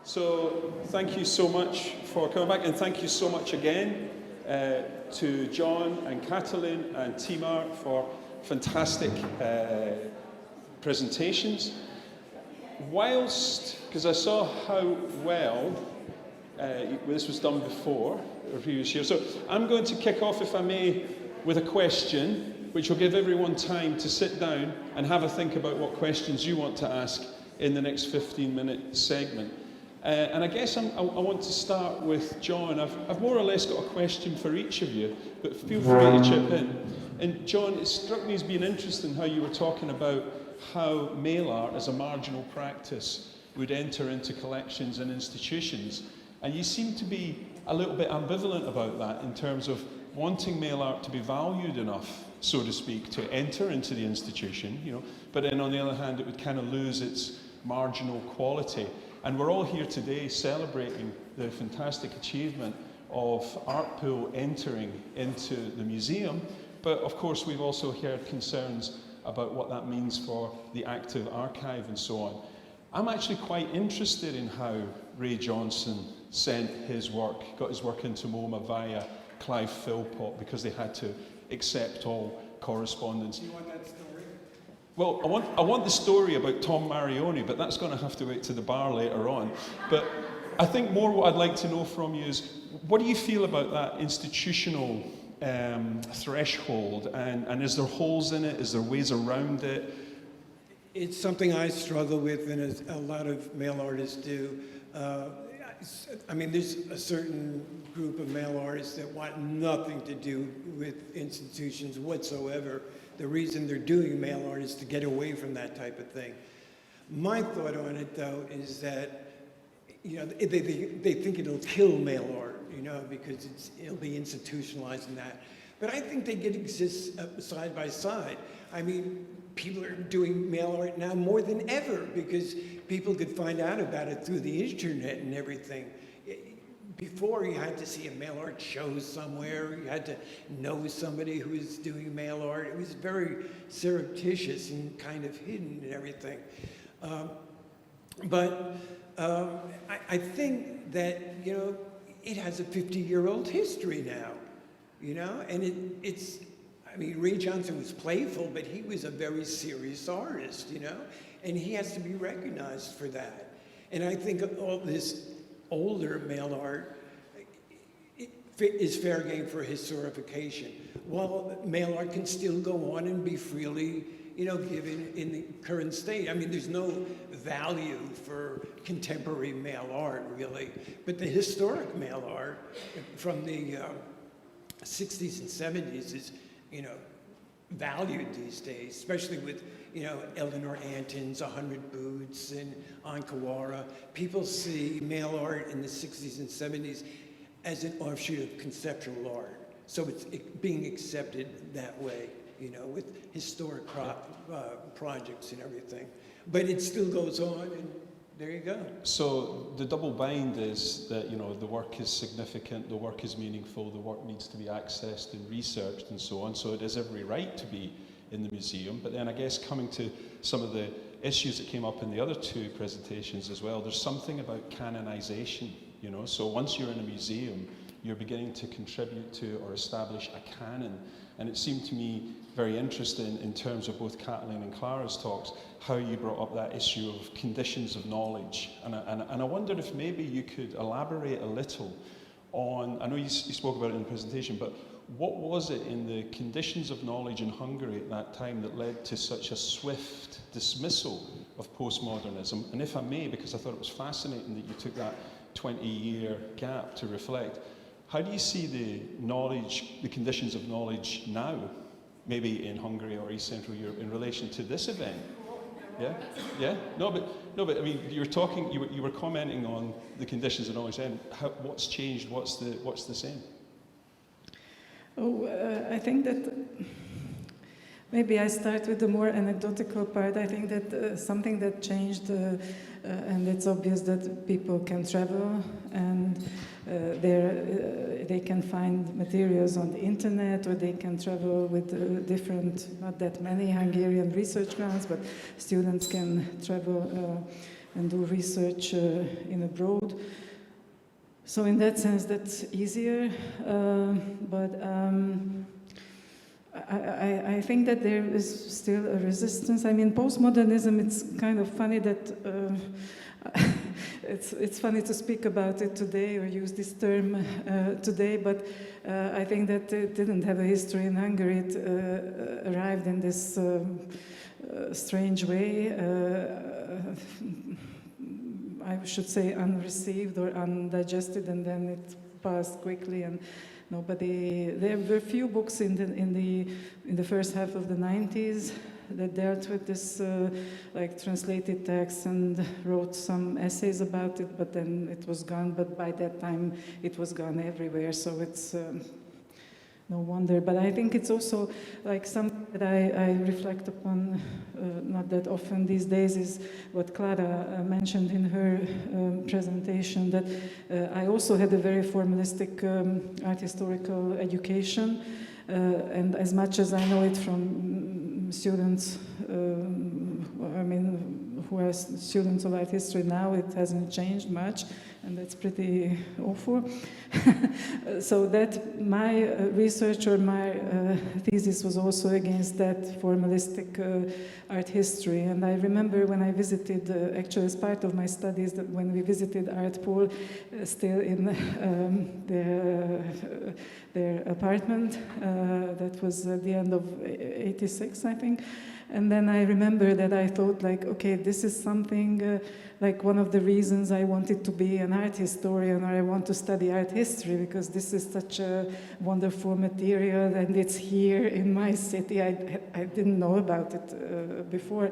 So thank you so much for coming back, and thank you so much again to John and Katalin and Timár for fantastic presentations. Whilst, because I saw how well this was done before, the previous year, so I'm going to kick off, if I may, with a question, which will give everyone time to sit down and have a think about what questions you want to ask in the next 15-minute segment. And I guess I want to start with John. I've more or less got a question for each of you, but feel free to chip in. And John, it struck me as being interesting how you were talking about how mail art as a marginal practice would enter into collections and institutions. And you seem to be a little bit ambivalent about that in terms of wanting mail art to be valued enough, so to speak, to enter into the institution, you know, but then on the other hand, it would kind of lose its marginal quality. And we're all here today celebrating the fantastic achievement of Artpool entering into the museum, but of course we've also heard concerns about what that means for the active archive and so on. I'm actually quite interested in how Ray Johnson sent his work, got his work into MoMA via Clive Philpott, because they had to accept all correspondence. Do you want that story? Well, I want the story about Tom Marioni, but that's going to have to wait to the bar later on. But I think more what I'd like to know from you is, what do you feel about that institutional threshold, and is there holes in it? Is there ways around it? It's something I struggle with, and as a lot of mail artists do. I mean, there's a certain group of mail artists that want nothing to do with institutions whatsoever. The reason they're doing mail art is to get away from that type of thing. My thought on it, though, is that, you know, they think it'll kill mail art, you know, because it'll be institutionalized in that. But I think they can exist side by side. I mean, people are doing mail art now more than ever because people could find out about it through the internet and everything. Before, you had to see a mail art show somewhere. You had to know somebody who was doing mail art. It was very surreptitious and kind of hidden and everything. But I think that, you know, it has a 50-year-old history now, you know? And it's, I mean, Ray Johnson was playful, but he was a very serious artist, you know? And he has to be recognized for that. And I think all this older mail art is fair game for historification. While mail art can still go on and be freely, you know, given in the current state. I mean, there's no value for contemporary mail art, really. But the historic mail art from the 60s and 70s is, you know, valued these days, especially with, you know, Eleanor Anton's 100 Boots and Ankawara. People see mail art in the 60s and 70s as an offshoot of conceptual art. So it's being accepted that way, you know, with historic projects and everything. But it still goes on, and there you go. So the double bind is that, you know, the work is significant, the work is meaningful, the work needs to be accessed and researched and so on, so it has every right to be in the museum. But then I guess coming to some of the issues that came up in the other two presentations as well, there's something about canonization, you know, so once you're in a museum, you're beginning to contribute to or establish a canon. And it seemed to me very interesting in terms of both Katalin and Klara's talks, how you brought up that issue of conditions of knowledge. And I wondered if maybe you could elaborate a little on, I know you spoke about it in the presentation, but what was it in the conditions of knowledge in Hungary at that time that led to such a swift dismissal of postmodernism? And if I may, because I thought it was fascinating that you took that 20-year gap to reflect, how do you see the knowledge, the conditions of knowledge now, maybe in Hungary or East Central Europe, in relation to this event? Yeah, yeah. No, but I mean, you were talking, you were commenting on the conditions of knowledge, and what's changed? What's the same? Oh, I think that maybe I start with the more anecdotal part. I think that something that changed, and it's obvious that people can travel and they can find materials on the internet, or they can travel with different, not that many Hungarian research grounds, but students can travel and do research in abroad. So in that sense, that's easier, but I think that there is still a resistance. I mean, postmodernism, it's kind of funny that it's funny to speak about it today or use this term today, but I think that it didn't have a history in Hungary. It arrived in this strange way, I should say unreceived or undigested, and then it passed quickly, and nobody. There were few books in the first half of the 90s that dealt with this, like translated texts, and wrote some essays about it, but then it was gone. But by that time, it was gone everywhere, so it's no wonder. But I think it's also like something that I reflect upon not that often these days, is what Klara mentioned in her presentation, that I also had a very formalistic art historical education, and as much as I know it from students, I mean, who are students of art history now, it hasn't changed much, and that's pretty awful. So that my research or my thesis was also against that formalistic art history. And I remember when I visited, actually as part of my studies, that when we visited Artpool, still in their apartment, that was at the end of '86, I think. And then I remember that I thought, like, okay, this is something, like one of the reasons I wanted to be an art historian, or I want to study art history, because this is such a wonderful material, and it's here in my city. I didn't know about it before,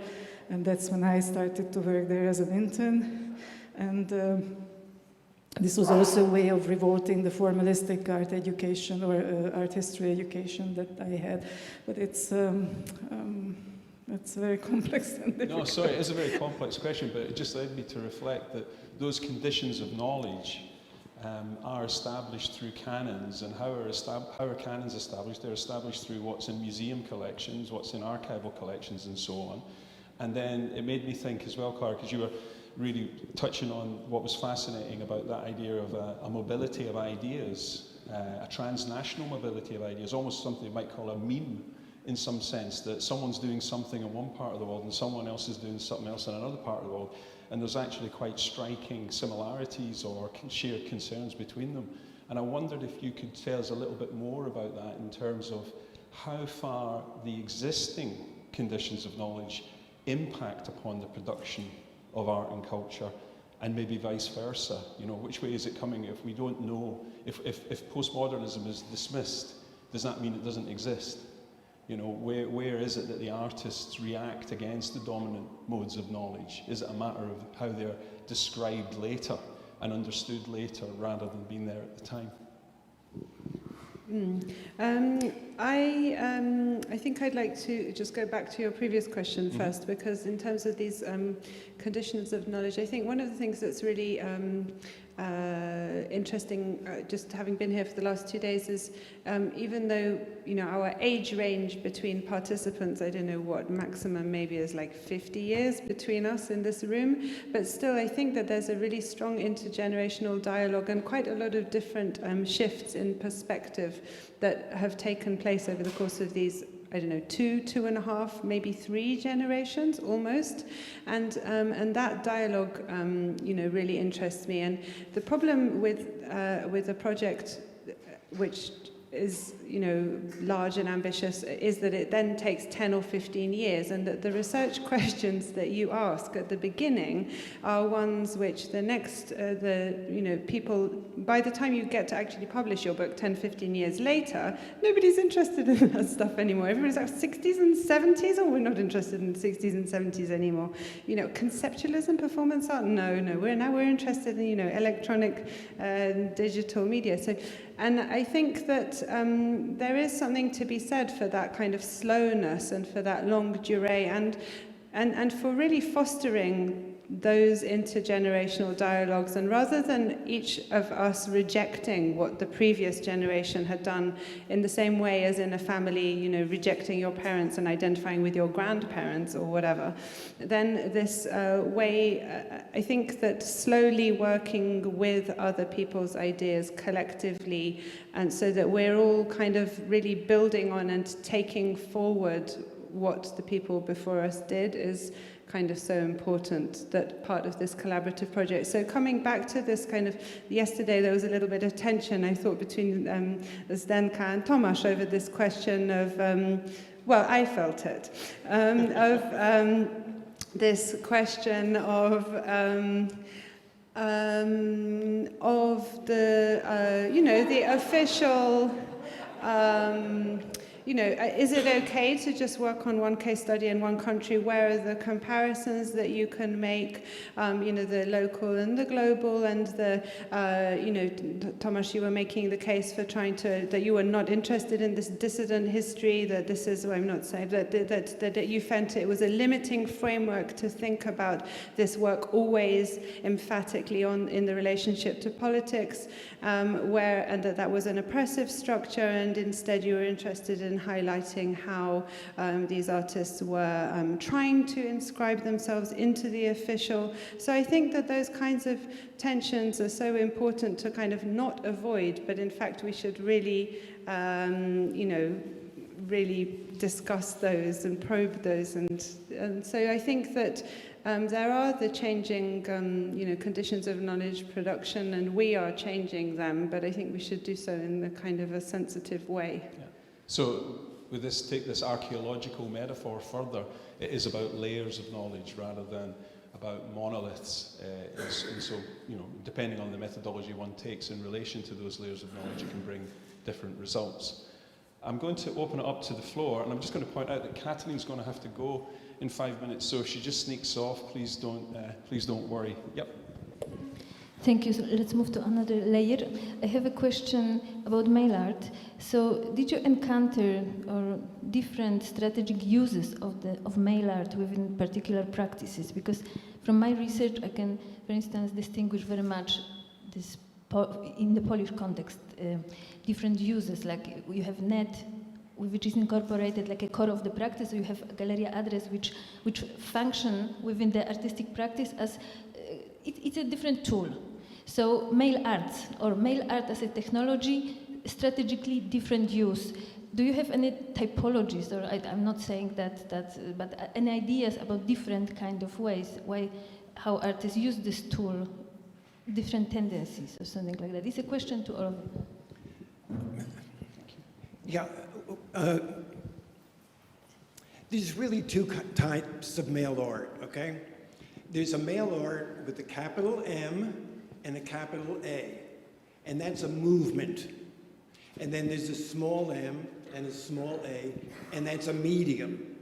and that's when I started to work there as an intern. And this was also a way of revolting the formalistic art education or art history education that I had. But it's very complex and difficult. No, sorry, it is a very complex question, but it just led me to reflect that those conditions of knowledge are established through canons. And how are canons established? They're established through what's in museum collections, what's in archival collections, and so on. And then it made me think as well, Klara, because you were really touching on what was fascinating about that idea of a mobility of ideas, a transnational mobility of ideas, almost something you might call a meme, in some sense, that someone's doing something in one part of the world and someone else is doing something else in another part of the world, and there's actually quite striking similarities or shared concerns between them. And I wondered if you could tell us a little bit more about that in terms of how far the existing conditions of knowledge impact upon the production of art and culture, and maybe vice versa. You know, which way is it coming? If we don't know, if postmodernism is dismissed, does that mean it doesn't exist? You know, where is it that the artists react against the dominant modes of knowledge? Is it a matter of how they're described later and understood later rather than being there at the time? I think I'd like to just go back to your previous question first, because in terms of these conditions of knowledge, I think one of the things that's really interesting, just having been here for the last 2 days, is even though, you know, our age range between participants, I don't know what, maximum maybe is like 50 years between us in this room, but still I think that there's a really strong intergenerational dialogue and quite a lot of different shifts in perspective that have taken place over the course of these, I don't know, 2.5, maybe 3 generations almost, and that dialogue, you know, really interests me. And the problem with a project which is, you know, large and ambitious is that it then takes 10 or 15 years, and that the research questions that you ask at the beginning are ones which the next, you know, people, by the time you get to actually publish your book 10, 15 years later, nobody's interested in that stuff anymore. Everybody's like 60s and 70s, oh, we're not interested in 60s and 70s anymore. You know, conceptualism, performance art, no, we're interested in, you know, electronic digital media. So, and I think that there is something to be said for that kind of slowness and for that longue durée, and for really fostering those intergenerational dialogues, and rather than each of us rejecting what the previous generation had done in the same way as in a family, you know, rejecting your parents and identifying with your grandparents or whatever, then this way, I think that slowly working with other people's ideas collectively, and so that we're all kind of really building on and taking forward what the people before us did is kind of so important, that part of this collaborative project. So coming back to this kind of, yesterday there was a little bit of tension, I thought, between Zdenka and Tomasz over this question of, well, I felt it, of this question of the, you know, the official, you know, is it okay to just work on one case study in one country? Where are the comparisons that you can make, you know, the local and the global, and the, you know, Tomasz, you were making the case for trying to, that you were not interested in this dissident history, that this is, well, I'm not saying, that you felt it was a limiting framework to think about this work always emphatically on in the relationship to politics, where, and that was an oppressive structure, and instead you were interested in highlighting how these artists were trying to inscribe themselves into the official. So I think that those kinds of tensions are so important to kind of not avoid, but in fact we should really, you know, really discuss those and probe those. And so I think that there are the changing, you know, conditions of knowledge production, and we are changing them, but I think we should do so in the kind of a sensitive way. Yeah. So, with this, take this archaeological metaphor further, it is about layers of knowledge rather than about monoliths. And so, you know, depending on the methodology one takes in relation to those layers of knowledge, it can bring different results. I'm going to open it up to the floor, and I'm just going to point out that Katalin's going to have to go in 5 minutes, so if she just sneaks off, please don't worry. Yep. Thank you. So let's move to another layer. I have a question about mail art. So, did you encounter or different strategic uses of mail art within particular practices? Because from my research, I can, for instance, distinguish very much this in the Polish context, different uses. Like you have net, which is incorporated like a core of the practice. So you have a Galeria address, which function within the artistic practice as it's a different tool. So mail art or mail art as a technology, strategically different use. Do you have any typologies, or I'm not saying that, but any ideas about different kind of ways, how artists use this tool, different tendencies or something like that? It's a question to all of you. Yeah, there's really two types of mail art, okay? There's a mail art with a capital M and a capital A, and that's a movement. And then there's a small m and a small a, and that's a medium.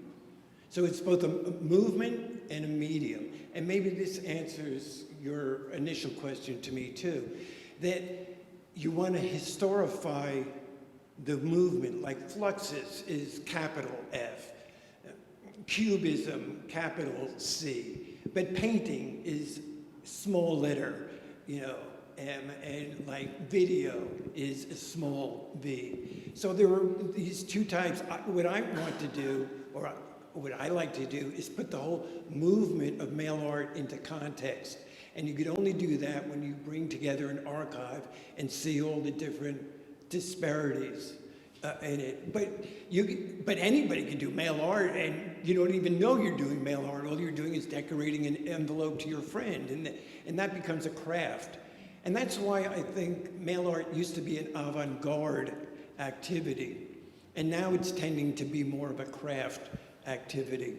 So it's both a movement and a medium. And maybe this answers your initial question to me too, that you want to historify the movement, like Fluxus is capital F, Cubism, capital C, but painting is small letter, you know, M, and like video is a small v. So there are these two types. What I want to do, or what I like to do, is put the whole movement of mail art into context. And you could only do that when you bring together an archive and see all the different disparities in it. But anybody can do mail art, and you don't even know you're doing mail art. All you're doing is decorating an envelope to your friend, and that becomes a craft. And that's why I think mail art used to be an avant-garde activity, and now it's tending to be more of a craft activity,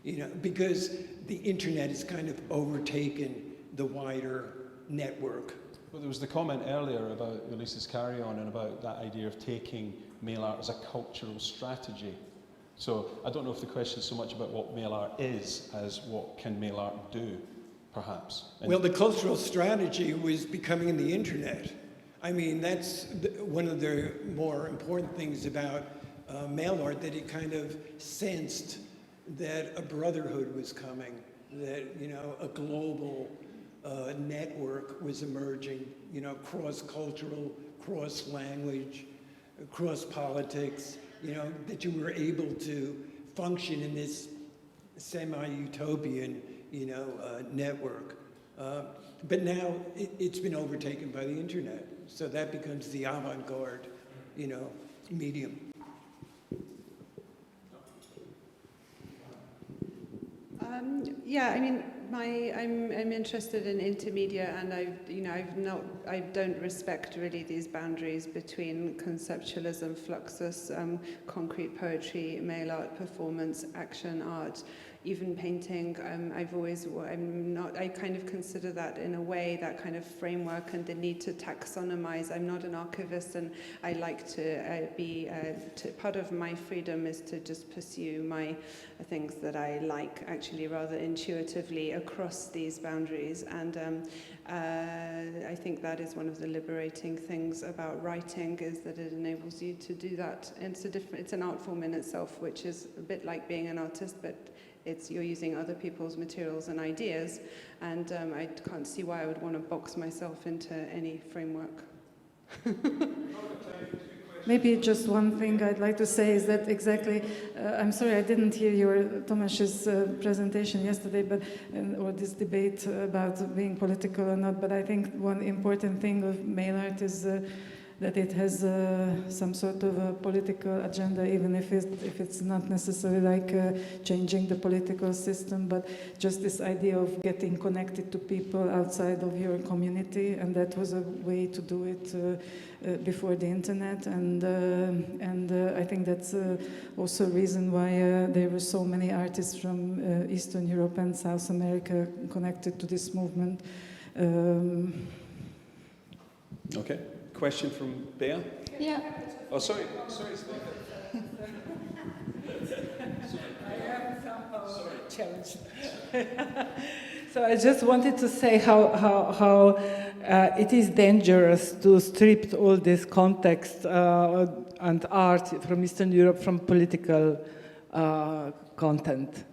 you know, because the internet has kind of overtaken the wider network. Well, there was the comment earlier about Elise's carry-on and about that idea of taking mail art as a cultural strategy. So I don't know if the question is so much about what mail art is as what can mail art do, perhaps. Well, the cultural strategy was becoming the internet. I mean, that's one of the more important things about mail art, that it kind of sensed that a brotherhood was coming. that, you know, a global network was emerging, you know, cross-cultural, cross-language, cross-politics, you know, that you were able to function in this semi-utopian, you know, network. But now it's been overtaken by the internet, so that becomes the avant-garde, you know, medium. Yeah, I mean, I'm interested in intermedia, and I don't respect really these boundaries between conceptualism, fluxus, concrete poetry, mail art, performance, action art, even painting. I kind of consider that in a way, that kind of framework and the need to taxonomize. I'm not an archivist, and I like to part of my freedom is to just pursue my things that I like, actually, rather intuitively across these boundaries. And I think that is one of the liberating things about writing, is that it enables you to do that. And it's an art form in itself, which is a bit like being an artist, but you're using other people's materials and ideas, and I can't see why I would want to box myself into any framework. Maybe just one thing I'd like to say is that exactly, I'm sorry I didn't hear your Tomasz's presentation yesterday, or this debate about being political or not, but I think one important thing of mail art is that it has some sort of a political agenda, even if it's not necessarily like changing the political system, but just this idea of getting connected to people outside of your community, and that was a way to do it before the internet, and I think that's also a reason why there were so many artists from Eastern Europe and South America connected to this movement. Okay. Question from Bea? Yeah. Oh, sorry, Steve. I am somehow challenged. So I just wanted to say how it is dangerous to strip all this context and art from Eastern Europe from political content.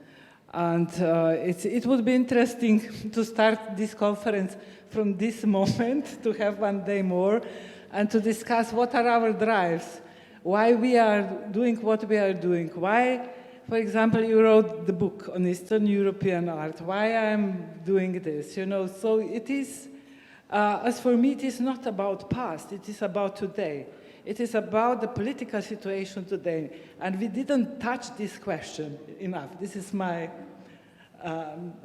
And it would be interesting to start this conference from this moment, to have one day more, and to discuss what are our drives, why we are doing what we are doing, why, for example, you wrote the book on Eastern European art, why I'm doing this, you know. So it is, as for me, it is not about past, it is about today. It is about the political situation today, and we didn't touch this question enough. This is my,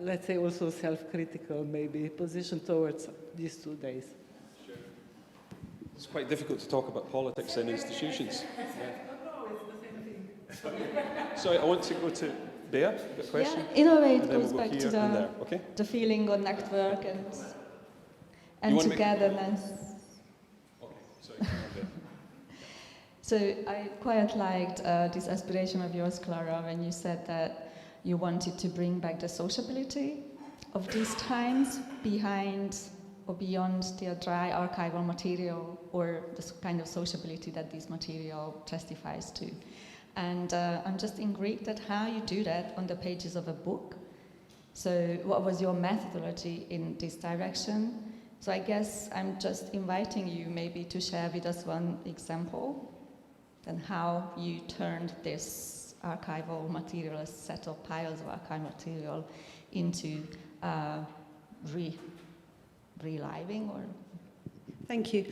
let's say, also self-critical, maybe, position towards these 2 days. Sure. It's quite difficult to talk about politics in institutions. Yeah. Sorry, I want to go to Bea. Got a question? Yeah, in a way it and then goes we'll go back to there. Okay? the feeling of network and You togetherness. Okay, sorry. So I quite liked this aspiration of yours, Klara, when you said that you wanted to bring back the sociability of these times behind or beyond the dry archival material, or the kind of sociability that this material testifies to. And I'm just intrigued at how you do that on the pages of a book. So what was your methodology in this direction? So I guess I'm just inviting you maybe to share with us one example and how you turned this archival material, a set of piles of archival material, into reliving or... Thank you.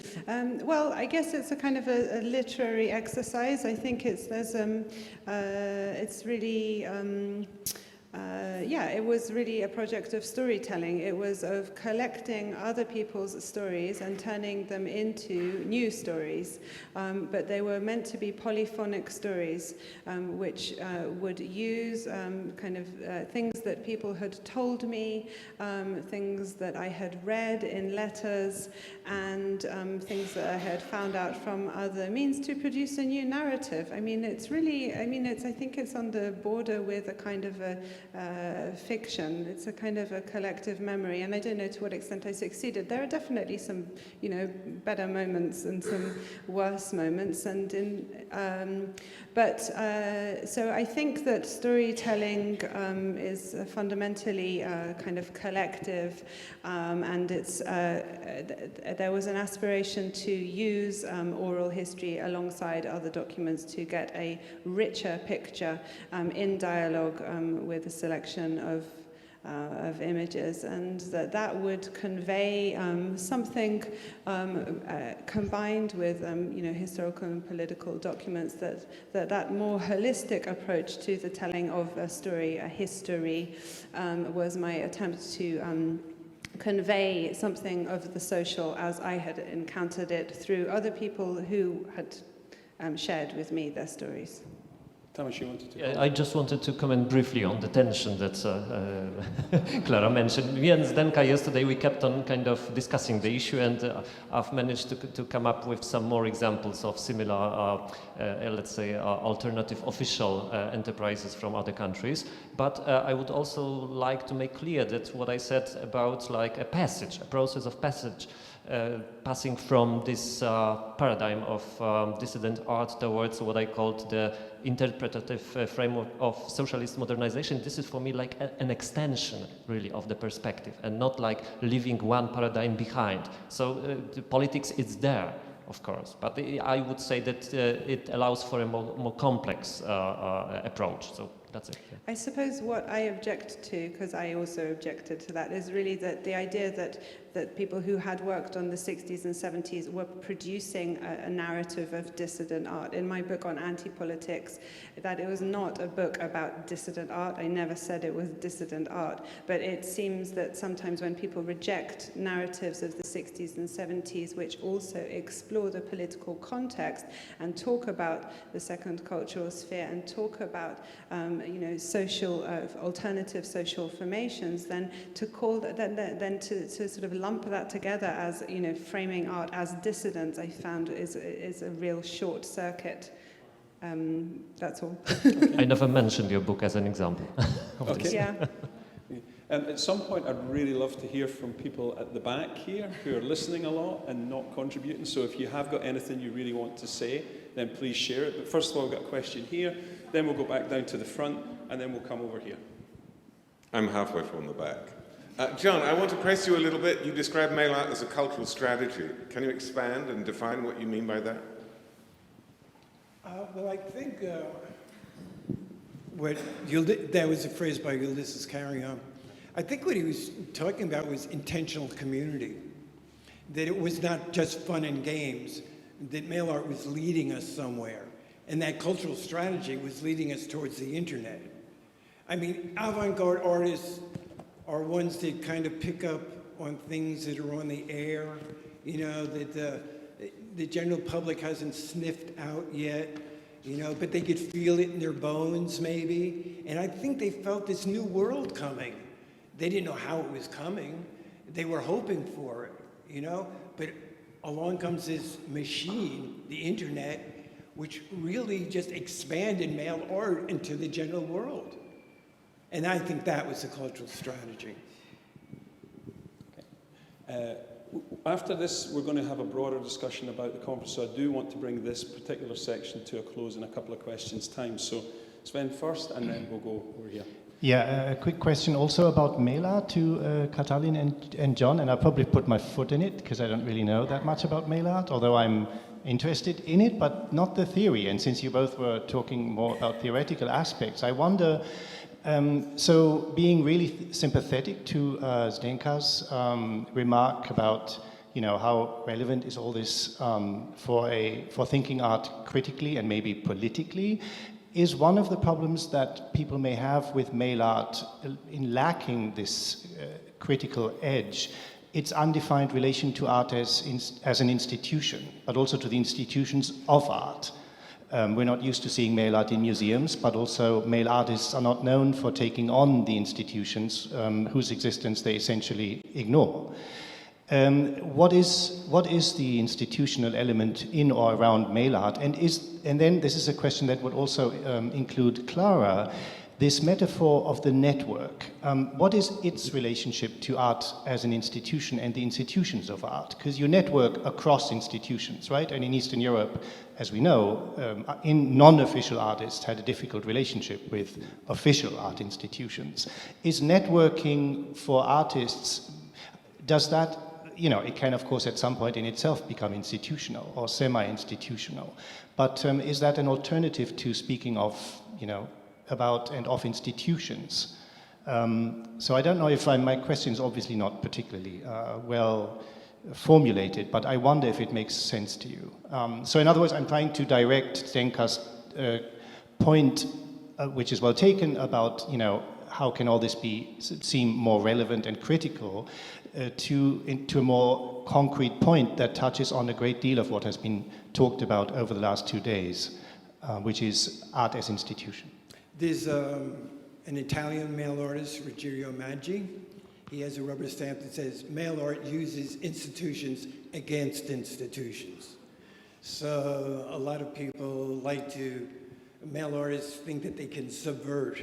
Well, I guess it's a kind of a literary exercise. I think it's really, it was really a project of storytelling. It was of collecting other people's stories and turning them into new stories. But they were meant to be polyphonic stories, which would use things that people had told me, things that I had read in letters, and things that I had found out from other means to produce a new narrative. I mean, it's really, I think it's on the border with a kind of fiction. It's a kind of a collective memory, and I don't know to what extent I succeeded. There are definitely some, better moments and some worse moments, and so I think that storytelling is fundamentally kind of collective, and it's there was an aspiration to use oral history alongside other documents to get a richer picture in dialogue with a selection of images, and that would convey something combined with historical and political documents, that more holistic approach to the telling of a story, a history, was my attempt to convey something of the social as I had encountered it through other people who had shared with me their stories. Tamas, you wanted to I just wanted to comment briefly on the tension that Klara mentioned. Me and Zdenka yesterday, we kept on kind of discussing the issue, and I've managed to come up with some more examples of similar, let's say, alternative official enterprises from other countries. But I would also like to make clear that what I said about like a process of passage, passing from this paradigm of dissident art towards what I called the interpretative framework of socialist modernization. This is for me like an extension really of the perspective, and not like leaving one paradigm behind. So the politics is there, of course, but I would say that it allows for a more complex approach. So that's it. Yeah. I suppose what I object to, because I also objected to that, is really that the idea that people who had worked on the 60s and 70s were producing a narrative of dissident art. In my book on anti-politics, that it was not a book about dissident art. I never said it was dissident art, but it seems that sometimes when people reject narratives of the 60s and 70s, which also explore the political context and talk about the second cultural sphere and talk about social alternative social formations, then to call that, then to sort of lump that together as framing art as dissidence, I found is a real short circuit. That's all. I never mentioned your book as an example. Okay. Yeah. At some point, I'd really love to hear from people at the back here who are listening a lot and not contributing. So if you have got anything you really want to say, then please share it. But first of all, we've got a question here, then we'll go back down to the front, and then we'll come over here. I'm halfway from the back. John, I want to press you a little bit. You describe mail art as a cultural strategy. Can you expand and define what you mean by that? Well, I think that was a phrase by Ulysses Carrion. I think what he was talking about was intentional community, that it was not just fun and games, that mail art was leading us somewhere, and that cultural strategy was leading us towards the internet. I mean, avant-garde artists are ones that kind of pick up on things that are on the air, that the general public hasn't sniffed out yet, but they could feel it in their bones maybe. And I think they felt this new world coming. They didn't know how it was coming. They were hoping for it, but along comes this machine, the internet, which really just expanded mail art into the general world. And I think that was the cultural strategy. Okay. After this, we're going to have a broader discussion about the conference, so I do want to bring this particular section to a close in a couple of questions' time. So Sven first, and then we'll go over here. Yeah, a quick question also about mail art to Katalin and John, and I'll probably put my foot in it because I don't really know that much about mail art, although I'm interested in it, but not the theory. And since you both were talking more about theoretical aspects, I wonder, so being really sympathetic to Zdenka's remark about how relevant is all this for thinking art critically and maybe politically, is one of the problems that people may have with mail art in lacking this critical edge, its undefined relation to art as an institution, but also to the institutions of art. We're not used to seeing mail art in museums, but also mail artists are not known for taking on the institutions whose existence they essentially ignore. What is the institutional element in or around mail art? And then this is a question that would also include Klara. this metaphor of the network, what is its relationship to art as an institution and the institutions of art? Because you network across institutions, right? And in Eastern Europe, as we know, non-official artists had a difficult relationship with official art institutions. Is networking for artists, does that, it can of course at some point in itself become institutional or semi-institutional, but is that an alternative to speaking of, about and of institutions? So I don't know if my question is obviously not particularly well formulated, but I wonder if it makes sense to you. So in other words, I'm trying to direct Zdenka's point, which is well taken, about how can all this seem more relevant and critical, to a more concrete point that touches on a great deal of what has been talked about over the last 2 days, which is art as institution. There's an Italian mail artist, Rogerio Maggie. He has a rubber stamp that says, "Mail art uses institutions against institutions." So a lot of people mail artists think that they can subvert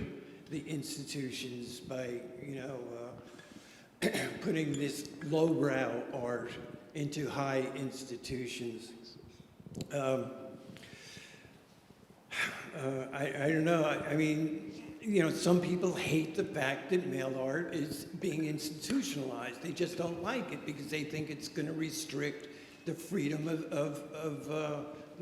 the institutions by, putting this lowbrow art into high institutions. I don't know. I mean, some people hate the fact that mail art is being institutionalized. They just don't like it because they think it's going to restrict the freedom of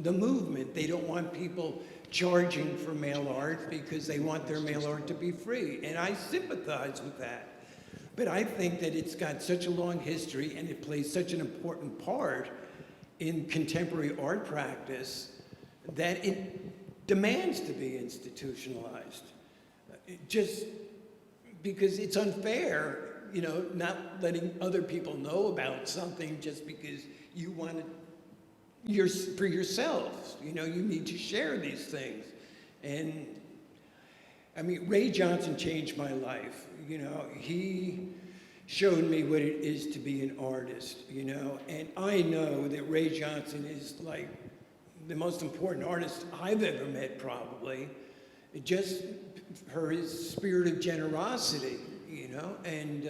the movement. They don't want people charging for mail art because they want their mail art to be free. And I sympathize with that. But I think that it's got such a long history and it plays such an important part in contemporary art practice that it demands to be institutionalized. Just because it's unfair, not letting other people know about something just because you want it for yourselves. You need to share these things. And I mean, Ray Johnson changed my life. He showed me what it is to be an artist, and I know that Ray Johnson is like the most important artist I've ever met, probably, just for his spirit of generosity, and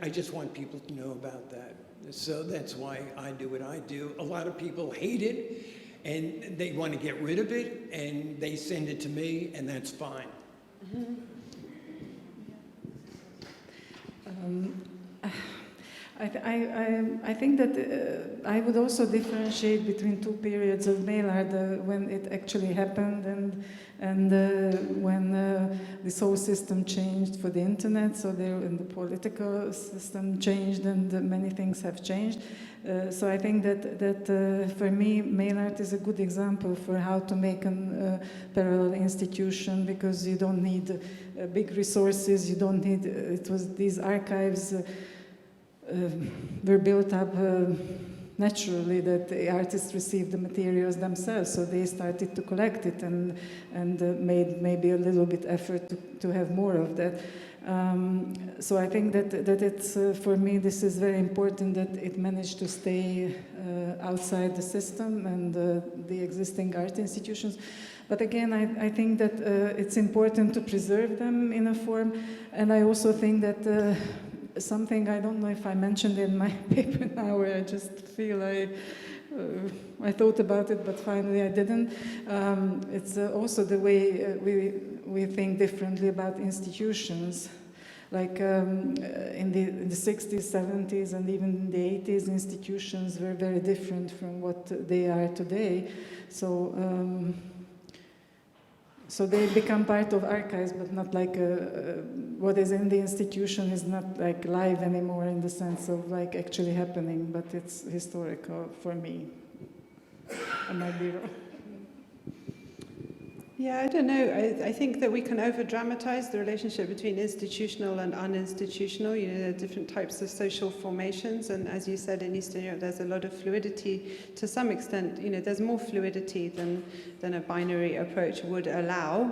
I just want people to know about that. So that's why I do what I do. A lot of people hate it, and they want to get rid of it, and they send it to me, and that's fine. Mm-hmm. I think that I would also differentiate between two periods of mail art, when it actually happened and when this whole system changed for the internet, so and the political system changed and many things have changed. So I think that for me, mail art is a good example for how to make a parallel institution, because you don't need big resources, you don't need, these archives were built up naturally, that the artists received the materials themselves, so they started to collect it and made maybe a little bit effort to have more of that. So I think that it's, for me, this is very important that it managed to stay outside the system and the existing art institutions. But again, I think that it's important to preserve them in a form, and I also think that something, I don't know if I mentioned in my paper now, where I just feel I thought about it, but finally I didn't. It's also the way we think differently about institutions. Like in the 60s, 70s, and even in the 80s, institutions were very different from what they are today. So they become part of archives, but not like what is in the institution is not like live anymore in the sense of like actually happening, but it's historical for me. I might be wrong. Yeah, I don't know. I think that we can over-dramatize the relationship between institutional and uninstitutional. There are different types of social formations, and as you said, in Eastern Europe, there's a lot of fluidity. To some extent, there's more fluidity than a binary approach would allow.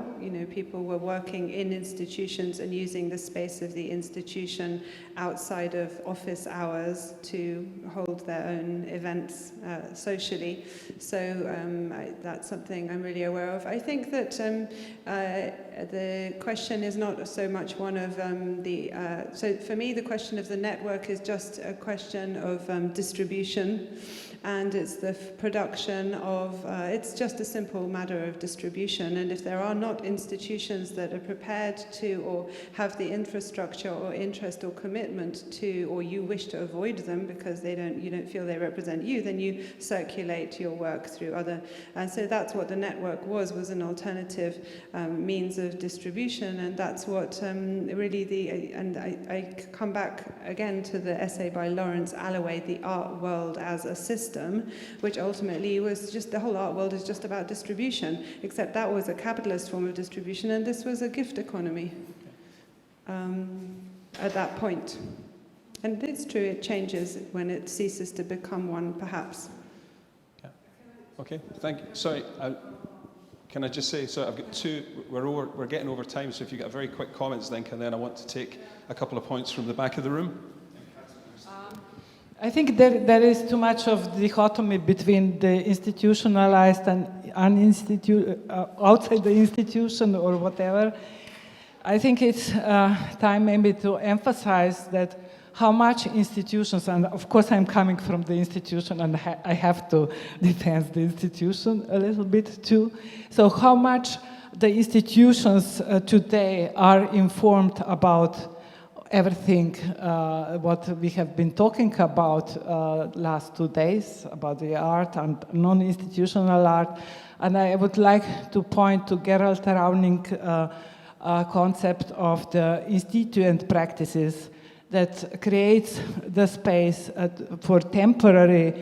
People were working in institutions and using the space of the institution outside of office hours to hold their own events socially. So that's something I'm really aware of. I think that the question is not so much one of so for me the question of the network is just a question of distribution, and it's the production of, it's just a simple matter of distribution, and if there are not institutions that are prepared to or have the infrastructure or interest or commitment to, or you wish to avoid them because you don't feel they represent you, then you circulate your work through other, and so that's what the network was an alternative means of distribution, and that's what really and I come back again to the essay by Lawrence Alloway, The Art World as a System, which ultimately was just, the whole art world is just about distribution, except that was a capitalist form of distribution and this was a gift economy at that point. And it's true, it changes when it ceases to become one, perhaps. Yeah. Okay, thank you. Sorry, can I just say, so I've got two, we're getting over time, so if you've got very quick comments, then I want to take a couple of points from the back of the room. I think there is too much of dichotomy between the institutionalized and outside the institution or whatever. I think it's time maybe to emphasize that how much institutions, and of course I'm coming from the institution and I have to defend the institution a little bit too. So how much the institutions today are informed about everything what we have been talking about last 2 days, about the art and non-institutional art. And I would like to point to Gerald Rauning's concept of the instituent practices that creates the space for temporary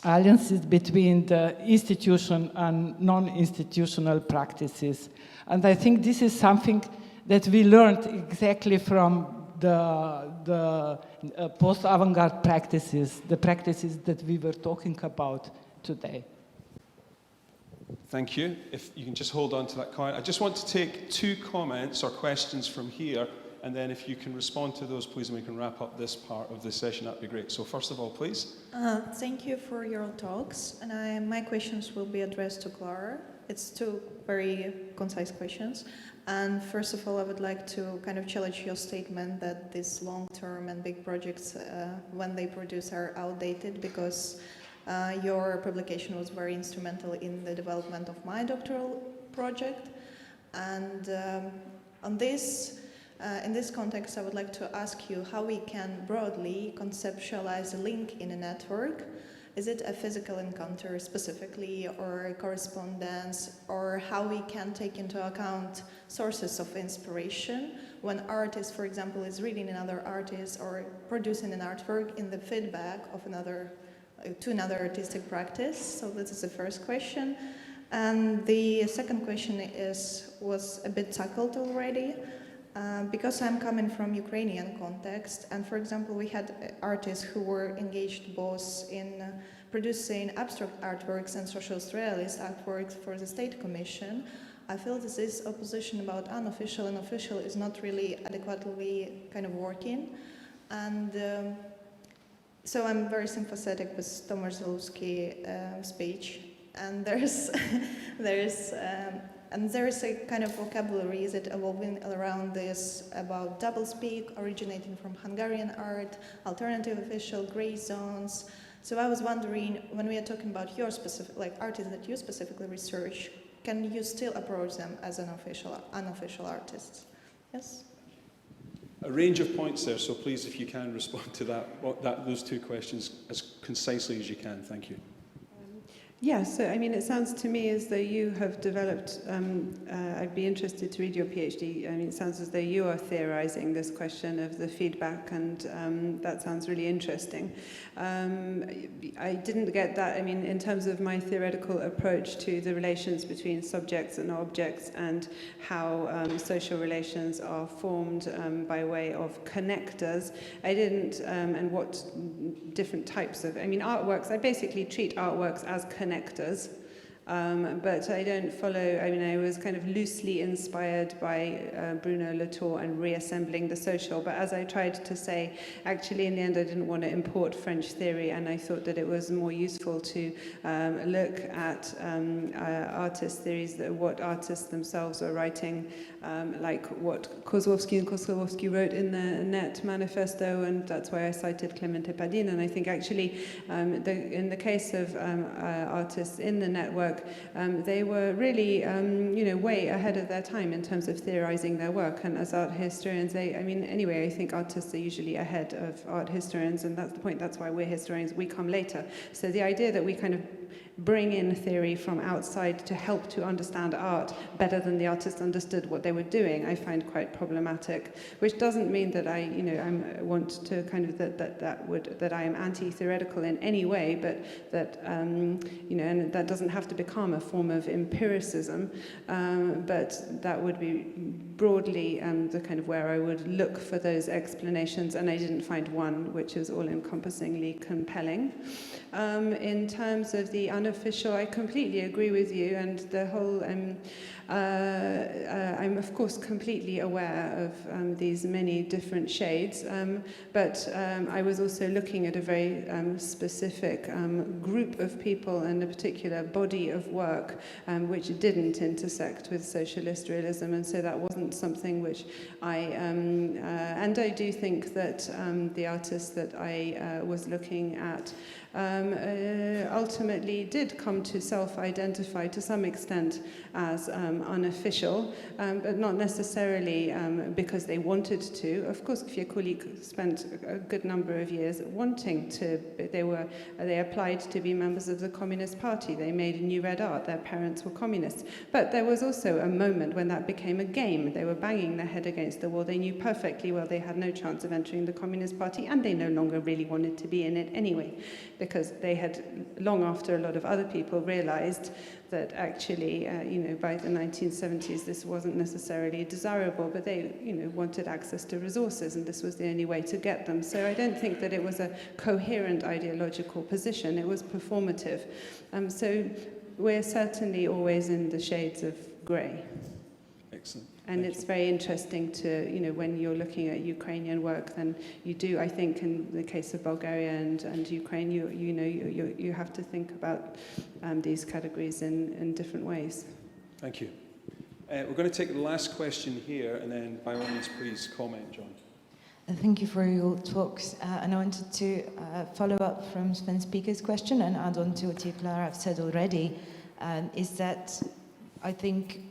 alliances between the institution and non-institutional practices. And I think this is something that we learned exactly from the post-avant-garde practices, the practices that we were talking about today. Thank you. If you can just hold on to that comment. I just want to take 2 comments or questions from here, and then if you can respond to those, please, and we can wrap up this part of the session, that'd be great. So first of all, please. Thank you for your talks, and my questions will be addressed to Klara. It's 2 very concise questions. And first of all, I would like to kind of challenge your statement that these long-term and big projects, when they produce, are outdated, because your publication was very instrumental in the development of my doctoral project. And on this, in this context, I would like to ask you how we can broadly conceptualize a link in a network. Is it a physical encounter specifically, or correspondence, or how we can take into account sources of inspiration when artist, for example, is reading another artist or producing an artwork in the feedback of another artistic practice? So this is the first question. And the second question was a bit tackled already. Because I'm coming from Ukrainian context, and for example, we had artists who were engaged both in producing abstract artworks and socialist realist artworks for the State Commission, I feel that this opposition about unofficial and official is not really adequately kind of working. And so I'm very sympathetic with Tomasz Zaluski's speech, and there is a kind of vocabulary that evolving around this about doublespeak originating from Hungarian art, alternative official, gray zones. So I was wondering, when we are talking about your specific, like artists that you specifically research, can you still approach them as unofficial artists? Yes? A range of points there, so please, if you can respond to those 2 questions as concisely as you can. Thank you. Yeah, so I mean, it sounds to me as though you have developed, I'd be interested to read your PhD. I mean, it sounds as though you are theorizing this question of the feedback, and that sounds really interesting. I didn't get that, I mean, in terms of my theoretical approach to the relations between subjects and objects and how social relations are formed by way of connectors. I didn't, and what different types of, I mean, artworks, I basically treat artworks as connectors, But I don't follow, I mean, I was kind of loosely inspired by Bruno Latour and reassembling the social, but as I tried to say, actually in the end I didn't want to import French theory, and I thought that it was more useful to look at artist theories, what artists themselves are writing, like what Kozłowski and Kozłowski wrote in the Net Manifesto, and that's why I cited Clemente Padin. And I think actually in the case of artists in the network, they were really way ahead of their time in terms of theorizing their work. And as art historians, I think artists are usually ahead of art historians, and that's the point. That's why we're historians. We come later. So the idea that we kind of bring in theory from outside to help to understand art better than the artist understood what they were doing, I find quite problematic. Which doesn't mean that I want to kind of that I am anti-theoretical in any way, but that and that doesn't have to become a form of empiricism. But that would be broadly the kind of where I would look for those explanations, and I didn't find one which is all-encompassingly compelling. In terms of the unofficial, I completely agree with you, and the whole, I'm of course completely aware of these many different shades, but I was also looking at a very specific group of people and a particular body of work which didn't intersect with socialist realism, and so that wasn't something which and I do think that the artists that I was looking at ultimately did come to self-identify to some extent as unofficial, but not necessarily because they wanted to. Of course, Kwiatkowski spent a good number of years wanting to. They applied to be members of the Communist Party. They made New Red Art. Their parents were communists. But there was also a moment when that became a game. They were banging their head against the wall. They knew perfectly well they had no chance of entering the Communist Party, and they no longer really wanted to be in it anyway, because they had, long after a lot of other people realized that actually, by the 1970s, this wasn't necessarily desirable, but they, wanted access to resources, and this was the only way to get them. So I don't think that it was a coherent ideological position. It was performative. So we're certainly always in the shades of grey. Excellent. And it's very interesting to, when you're looking at Ukrainian work, then you do, I think, in the case of Bulgaria and Ukraine, you have to think about these categories in different ways. Thank you. We're going to take the last question here, and then by all means, please comment, John. Thank you for your talks. And I wanted to follow up from Sven Speaker's question and add on to what you, Klara, have said already, is that I think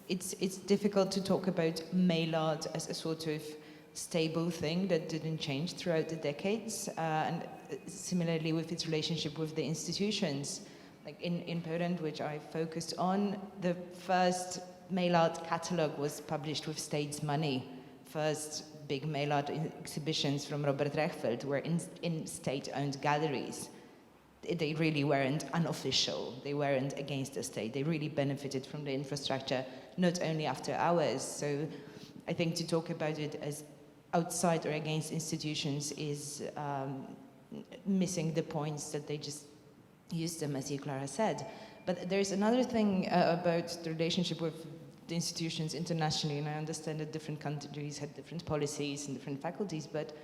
it's difficult to talk about mail art as a sort of stable thing that didn't change throughout the decades, and similarly with its relationship with the institutions. Like in Poland, which I focused on, the first mail art catalogue was published with state's money. First big mail art exhibitions from Robert Rechfeld were in state-owned galleries. They really weren't unofficial. They weren't against the state. They really benefited from the infrastructure, not only after hours. So I think to talk about it as outside or against institutions is missing the points that they just used them, as you, Klara, said. But there's another thing about the relationship with the institutions internationally, and I understand that different countries had different policies and different faculties, but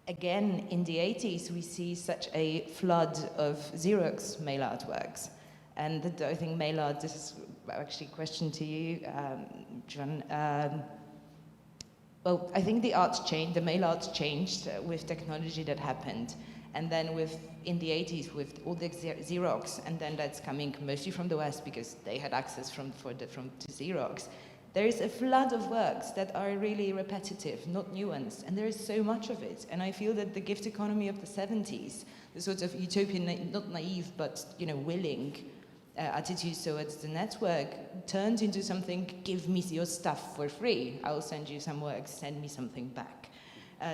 again, in the 80s, we see such a flood of Xerox mail artworks. And I think mail art, this is actually a question to you, John. Well, I think the mail arts changed with technology that happened. And then in the 80s, with all the Xerox, and then that's coming mostly from the West because they had access to Xerox. There is a flood of works that are really repetitive, not nuanced, and there is so much of it. And I feel that the gift economy of the 70s, the sort of utopian, not naive, but willing attitude towards the network, turned into something: give me your stuff for free. I'll send you some works, send me something back.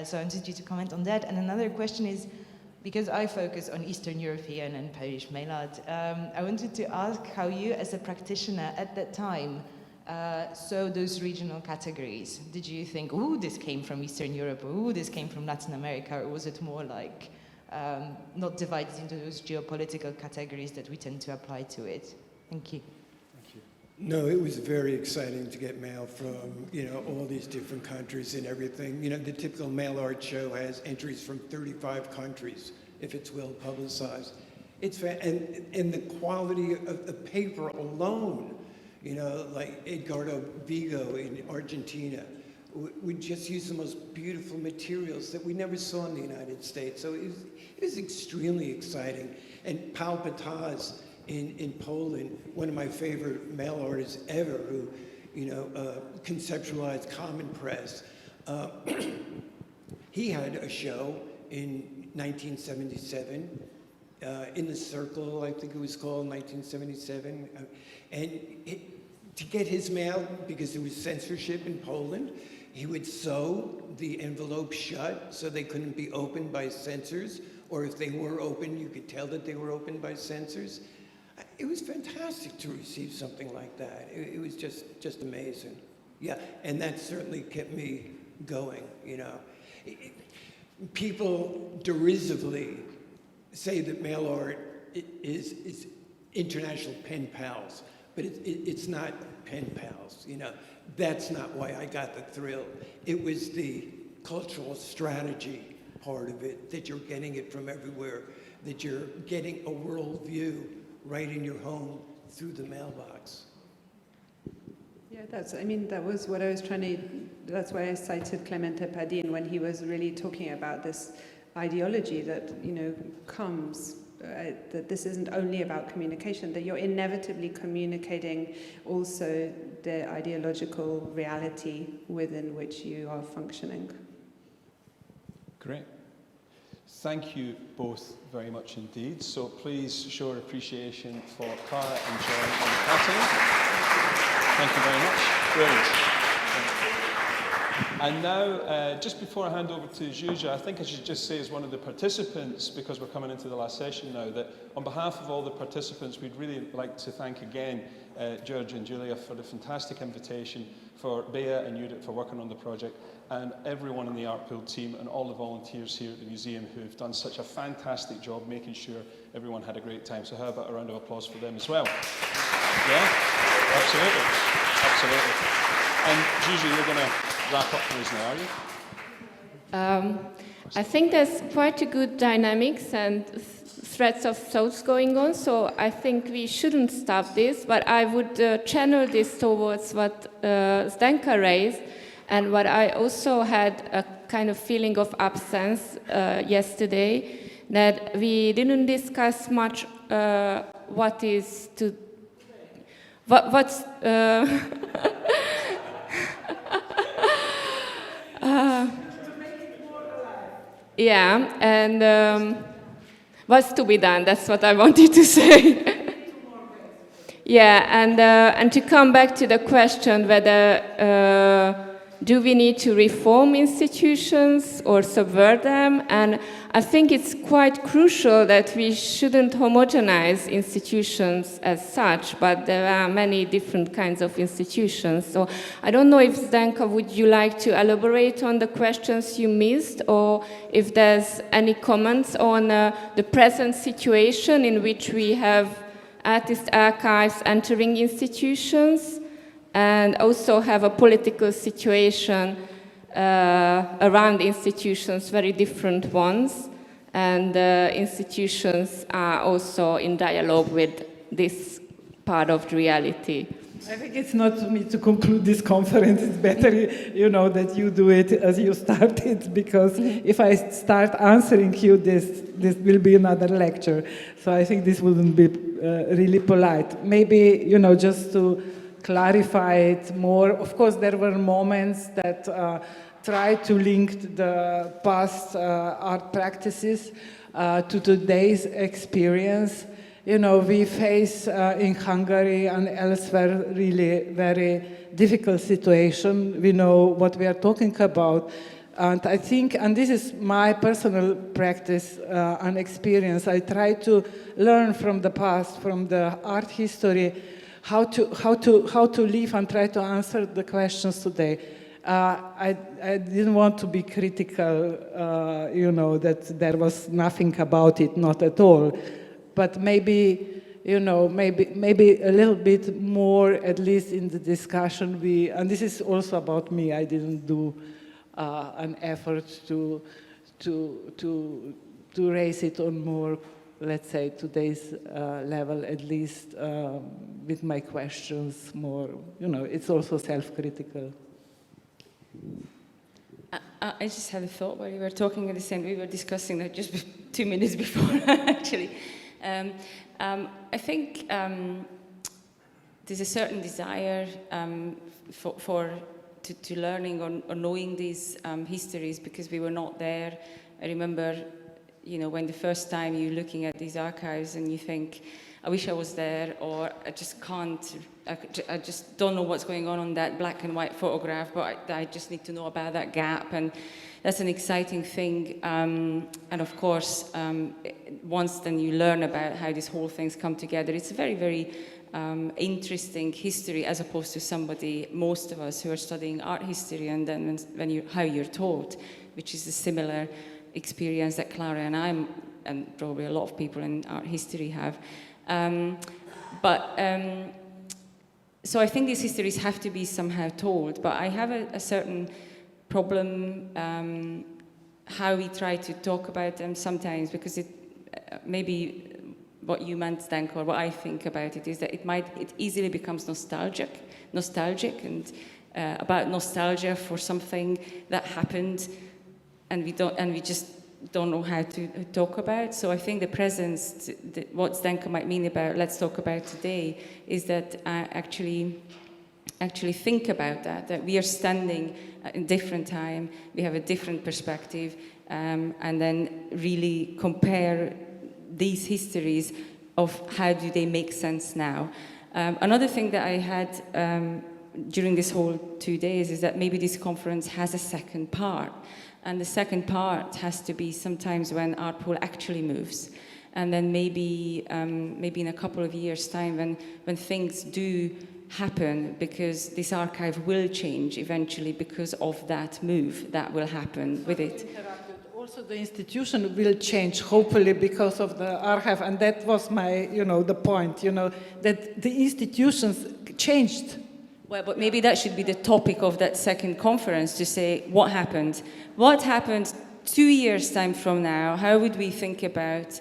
So I wanted you to comment on that. And another question is, because I focus on Eastern European and Polish mail art, I wanted to ask how you, as a practitioner at that time, saw those regional categories. Did you think, ooh, this came from Eastern Europe, ooh, this came from Latin America, or was it more like not divided into those geopolitical categories that we tend to apply to it? Thank you. No, it was very exciting to get mail from, all these different countries and everything. The typical mail art show has entries from 35 countries, if it's well publicized. And the quality of the paper alone, like Edgardo Vigo in Argentina, would just use the most beautiful materials that we never saw in the United States. So it was extremely exciting. And Paul Pataz in Poland, one of my favorite mail artists ever, who, conceptualized Common Press. He had a show in 1977, in the Circle, I think it was called, 1977. To get his mail, because there was censorship in Poland, he would sew the envelope shut so they couldn't be opened by censors, or if they were open, you could tell that they were opened by censors. It was fantastic to receive something like that. It was just amazing. Yeah, and that certainly kept me going, People derisively say that mail art is international pen pals, but it's not pen pals, That's not why I got the thrill. It was the cultural strategy part of it, that you're getting it from everywhere, that you're getting a worldview right in your home through the mailbox. Yeah, that was what I was trying to, that's why I cited Clemente Padin when he was really talking about this ideology that, comes, that this isn't only about communication, that you're inevitably communicating also the ideological reality within which you are functioning. Great. Thank you both very much indeed. So please show our appreciation for Klara and John and Katalin. Thank you very much. Brilliant. And now, just before I hand over to Zsuzsa, I think I should just say as one of the participants, because we're coming into the last session now, that on behalf of all the participants, we'd really like to thank again George and Julia for the fantastic invitation, for Bea and Judith for working on the project, and everyone in the Artpool team and all the volunteers here at the museum who've done such a fantastic job making sure everyone had a great time. So how about a round of applause for them as well? Yeah? Absolutely. Absolutely. And Zsuzsa, you're going to wrap up for us now, are you? I think there's quite a good dynamics and threads of thoughts going on, so I think we shouldn't stop this, but I would channel this towards what Zdenka raised, and what I also had a kind of feeling of absence yesterday, that we didn't discuss much what's yeah, and what's to be done, that's what I wanted to say. Yeah, and to come back to the question whether do we need to reform institutions or subvert them? And I think it's quite crucial that we shouldn't homogenize institutions as such, but there are many different kinds of institutions. So I don't know if, Zdenka, would you like to elaborate on the questions you missed, or if there's any comments on the present situation in which we have artist archives entering institutions, and also have a political situation around institutions, very different ones, and institutions are also in dialogue with this part of the reality. I think it's not for me to conclude this conference. It's better, that you do it as you started, because if I start answering you, this will be another lecture. So I think this wouldn't be really polite. Maybe, just to clarify it more. Of course, there were moments that tried to link the past art practices to today's experience. We face in Hungary and elsewhere really very difficult situation. We know what we are talking about. And I think, and this is my personal practice and experience, I try to learn from the past, from the art history, how to live and try to answer the questions today. I didn't want to be critical, that there was nothing about it, not at all. But maybe, maybe a little bit more, at least in the discussion. And this is also about me. I didn't do an effort to raise it on more, let's say, today's level, at least with my questions more. It's also self-critical. I just had a thought while you were talking at the same. We were discussing that just 2 minutes before, actually. I think there's a certain desire to learning or knowing these histories because we were not there. I remember, when the first time you're looking at these archives and you think, I wish I was there, or I just can't, I just don't know what's going on that black and white photograph, but I just need to know about that gap, and that's an exciting thing. And of course, once then you learn about how these whole things come together, it's a very, very interesting history as opposed to most of us who are studying art history, and then how you're taught, which is a similar experience that Klara and probably a lot of people in art history have. So I think these histories have to be somehow told, but I have a certain problem how we try to talk about them sometimes, because maybe what you meant, Stanko, or what I think about it is that it easily becomes nostalgic and about nostalgia for something that happened, and we just don't know how to talk about. So I think the presence, what Zdenka might mean about let's talk about today, is that I actually think about that we are standing in a different time, we have a different perspective, and then really compare these histories of how do they make sense now. Another thing that I had during this whole 2 days is that maybe this conference has a second part. And the second part has to be sometimes when Artpool actually moves. And then maybe in a couple of years' time when things do happen, because this archive will change eventually because of that move that will happen with it. Also, the institution will change, hopefully, because of the archive. And that was my, the point, that the institutions changed. Well, but maybe that should be the topic of that second conference, to say what happened. What happened 2 years' time from now? How would we think about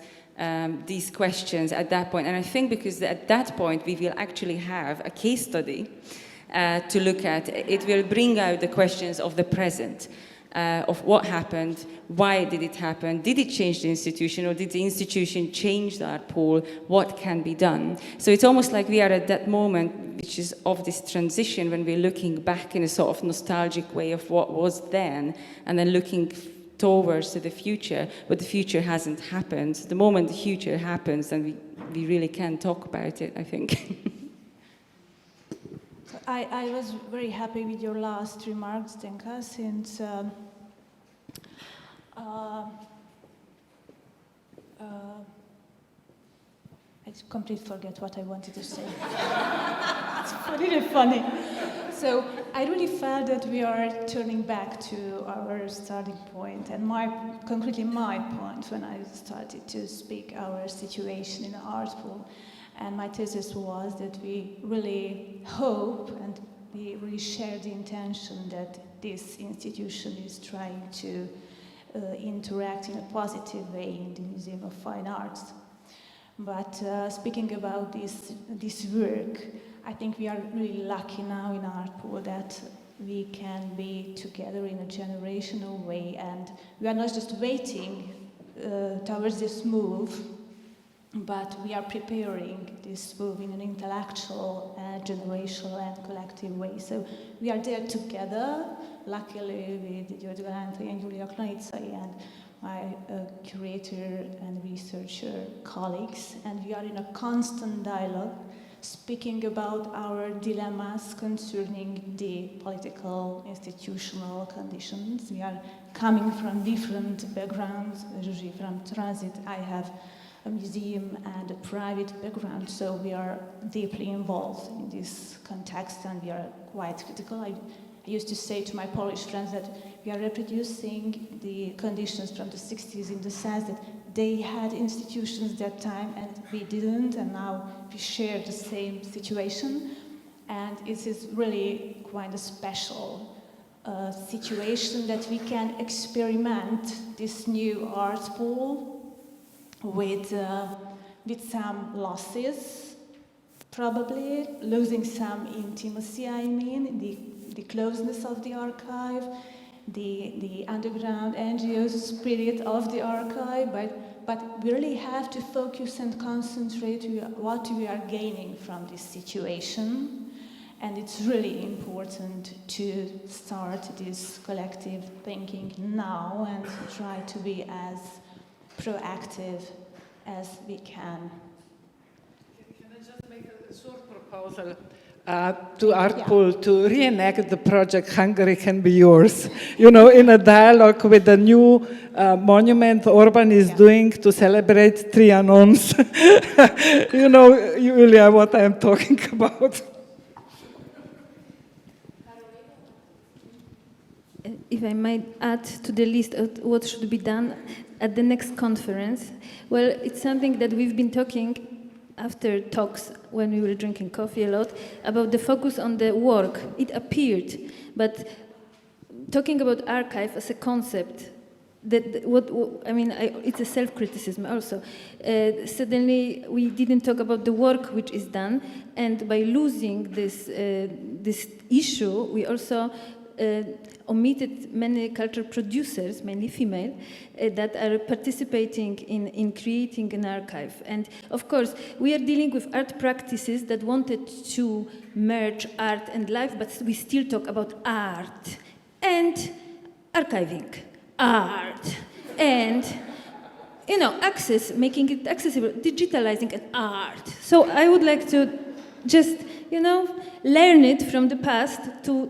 these questions at that point? And I think because at that point we will actually have a case study to look at. It will bring out the questions of the present, of what happened, why did it happen, did it change the institution, or did the institution change the Artpool, what can be done? So it's almost like we are at that moment, which is of this transition, when we're looking back in a sort of nostalgic way of what was then, and then looking towards to the future, but the future hasn't happened. The moment the future happens, then we really can talk about it, I think. I was very happy with your last remarks, Zdenka, since I completely forget what I wanted to say. It's really funny. So I really felt that we are turning back to our starting point, and concretely my point when I started to speak our situation in the Artpool. And my thesis was that we really hope and we really share the intention that this institution is trying to interact in a positive way in the Museum of Fine Arts. But speaking about this work, I think we are really lucky now in Artpool that we can be together in a generational way, and we are not just waiting towards this move, but we are preparing this move in an intellectual, generational and collective way. So we are there together, luckily with György Galántai and Julia Klanitsai and my curator and researcher colleagues, and we are in a constant dialogue, speaking about our dilemmas concerning the political, institutional conditions. We are coming from different backgrounds. Zsuzsi from transit, I have a museum and a private background, so we are deeply involved in this context, and we are quite critical. I used to say to my Polish friends that we are reproducing the conditions from the 60s in the sense that they had institutions that time and we didn't, and now we share the same situation. And it is really quite a special situation that we can experiment this new art pool with some losses, probably losing some intimacy, I mean, the closeness of the archive, the underground NGO spirit of the archive, but we really have to focus and concentrate on what we are gaining from this situation. And it's really important to start this collective thinking now and try to be as proactive as we can. Can I just make a short proposal to Artpool to reenact the project Hungary Can Be Yours? You know, in a dialogue with the new monument Orban is doing to celebrate Trianons. You know, Julia, what I am talking about. If I might add to the list of what should be done at the next conference, well, it's something that we've been talking after talks when we were drinking coffee a lot about the focus on the work. It appeared, but talking about archive as a concept, it's a self-criticism also. Suddenly, we didn't talk about the work which is done, and by losing this issue, we also omitted many cultural producers, mainly female, that are participating in creating an archive. And of course, we are dealing with art practices that wanted to merge art and life, but we still talk about art and archiving, art, and access, making it accessible, digitalizing an art. So I would like to just learn it from the past to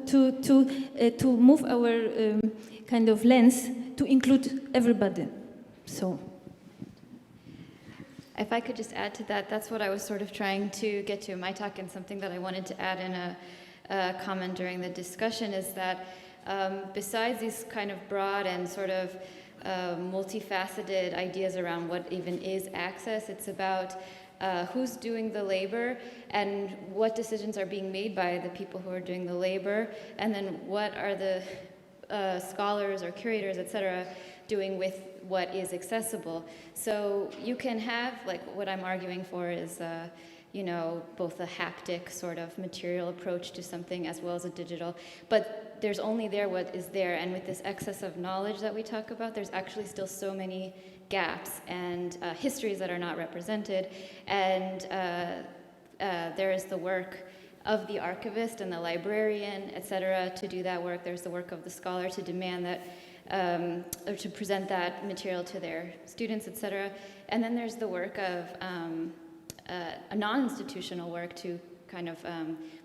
move our kind of lens to include everybody. So, if I could just add to that, that's what I was sort of trying to get to in my talk, and something that I wanted to add in a comment during the discussion is that besides these kind of broad and sort of multifaceted ideas around what even is access, it's about who's doing the labor and what decisions are being made by the people who are doing the labor, and then what are the scholars or curators, etc., doing with what is accessible. So you can have, like, what I'm arguing for is, both a haptic sort of material approach to something as well as a digital, but there's only there what is there, and with this excess of knowledge that we talk about, there's actually still so many gaps and histories that are not represented, and there is the work of the archivist and the librarian, etc., to do that work. There's the work of the scholar to demand that, or to present that material to their students, etc. And then there's the work of a non-institutional work to kind of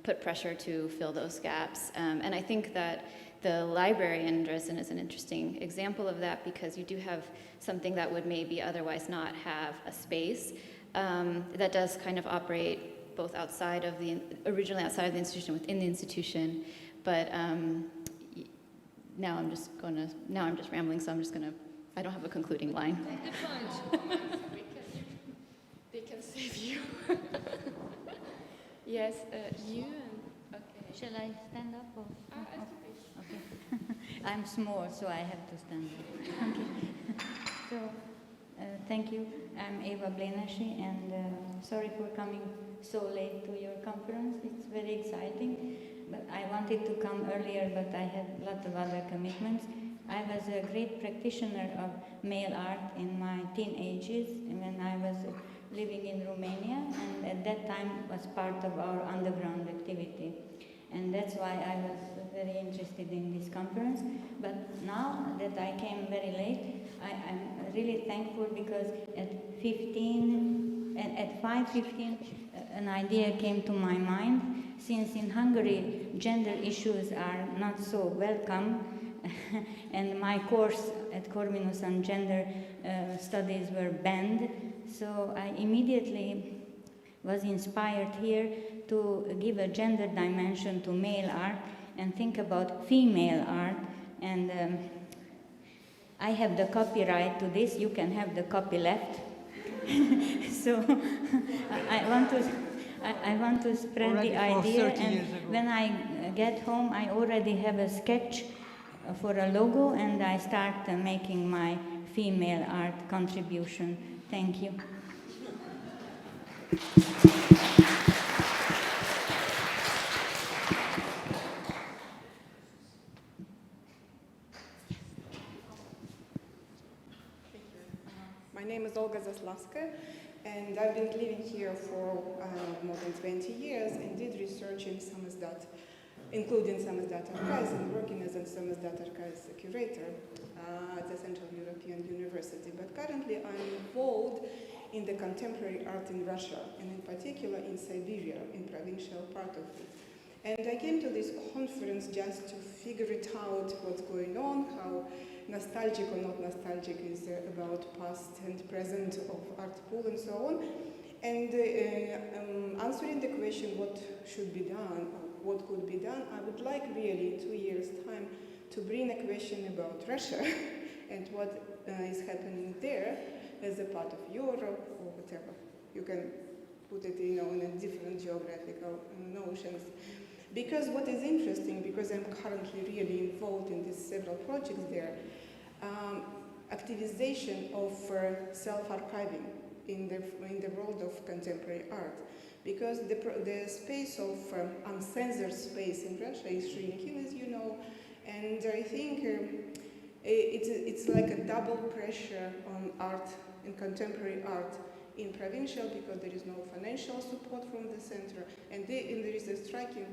put pressure to fill those gaps. And I think that the library in Dresden is an interesting example of that, because you do have something that would maybe otherwise not have a space that does kind of operate both originally outside of the institution, within the institution, but now I'm just rambling, so I don't have a concluding line. They can save you. Yes, you and, okay. Shall I stand up? Or? Okay. I'm small, so I have to stand up. Okay. So, thank you. I'm Ava Blenashi, and sorry for coming so late to your conference. It's very exciting. But I wanted to come earlier, but I had a lot of other commitments. I was a great practitioner of male art in my teenagers when I was living in Romania, and at that time was part of our underground activity. And that's why I was very interested in this conference. But now that I came very late, I'm really thankful, because at 5:15, an idea came to my mind. Since in Hungary, gender issues are not so welcome, and my course at Corvinus on gender studies were banned, so I immediately was inspired here to give a gender dimension to male art and think about female art. And I have the copyright to this, you can have the copy left. So I want to spread Already the idea, and years ago. when I get home I already have a sketch for a logo, and I start making my female art contribution. Thank you. My name is Olga Laska, and I've been living here for more than 20 years and did research in samizdat, including samizdat archives, and working as a samizdat archives curator at the Central European University. But currently I'm involved in the contemporary art in Russia, and in particular in Siberia, in provincial part of it. And I came to this conference just to figure it out, what's going on, how nostalgic or not nostalgic is about past and present of Artpool and so on. And answering the question what should be done, or what could be done, I would like really in 2 years' time to bring a question about Russia and what is happening there as a part of Europe or whatever. You can put it, in a different geographical notions. Because what is interesting, because I'm currently really involved in these several projects there, activization of self-archiving in the world of contemporary art. Because the space of uncensored space in Russia is shrinking, as you know, and I think it's like a double pressure on art and contemporary art in provincial, because there is no financial support from the center, and there is a striking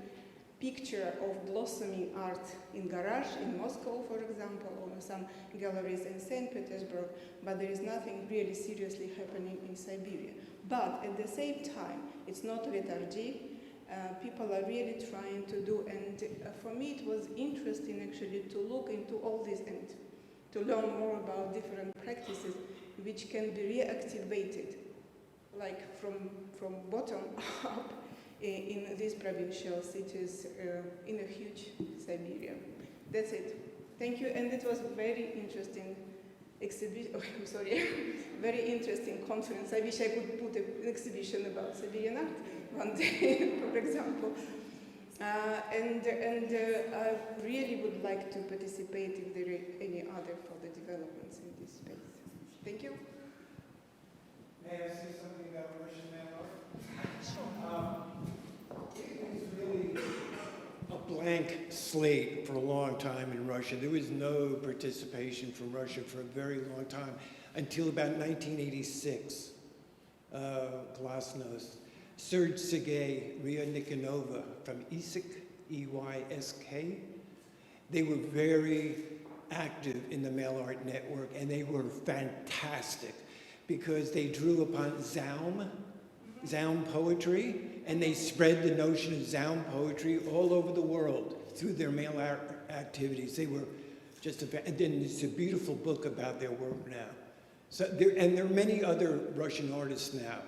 picture of blossoming art in garage in Moscow, for example, or some galleries in St. Petersburg, but there is nothing really seriously happening in Siberia. But at the same time, it's not lethargy. People are really trying to do, and for me it was interesting actually to look into all this and to learn more about different practices which can be reactivated, like from bottom up, in these provincial cities in a huge Siberia. That's it. Thank you, and it was a very interesting exhibition. Oh, I'm sorry, very interesting conference. I wish I could put an exhibition about Siberian art one day, for example. And I really would like to participate if there are any other further developments in this space. Thank you. May I say something about Russian art? Sure. It was really a blank slate for a long time in Russia. There was no participation from Russia for a very long time, until about 1986. Glasnost. Serge Segei, Ria Nikonova from EYSK, E-Y-S-K. They were very active in the Mail Art Network, and they were fantastic because they drew upon Zaum poetry, and they spread the notion of Zaum poetry all over the world through their mail art activities. They were just and then it's a beautiful book about their work now. So there are many other Russian artists now.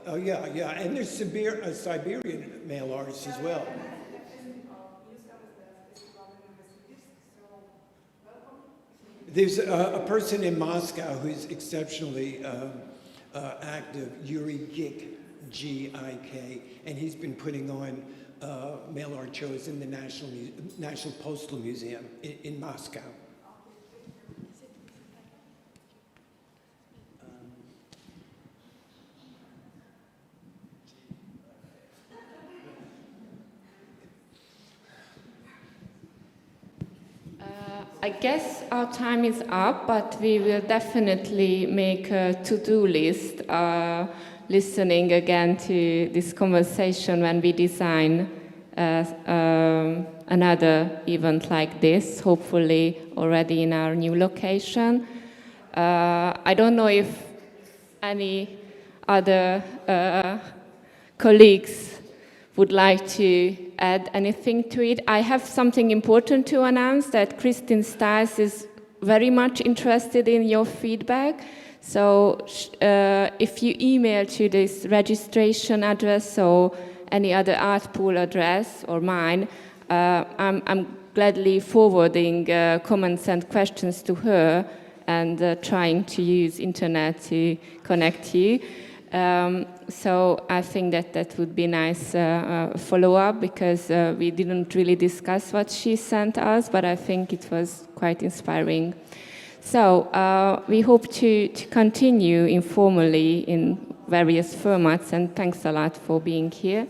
And there's Siberian mail artists as well. There's a person in Moscow who's exceptionally active, Yuri Gik, G-I-K, and he's been putting on mail art shows in the National Postal Museum in Moscow. I guess our time is up, but we will definitely make a to-do list, listening again to this conversation when we design another event like this, hopefully already in our new location. I don't know if any other colleagues would like to add anything to it. I have something important to announce, that Christine Stiles is very much interested in your feedback. So if you email to this registration address or any other Artpool address or mine, I'm gladly forwarding comments and questions to her and trying to use internet to connect you. So I think that would be nice follow-up, because we didn't really discuss what she sent us, but I think it was quite inspiring. So we hope to continue informally in various formats, and thanks a lot for being here.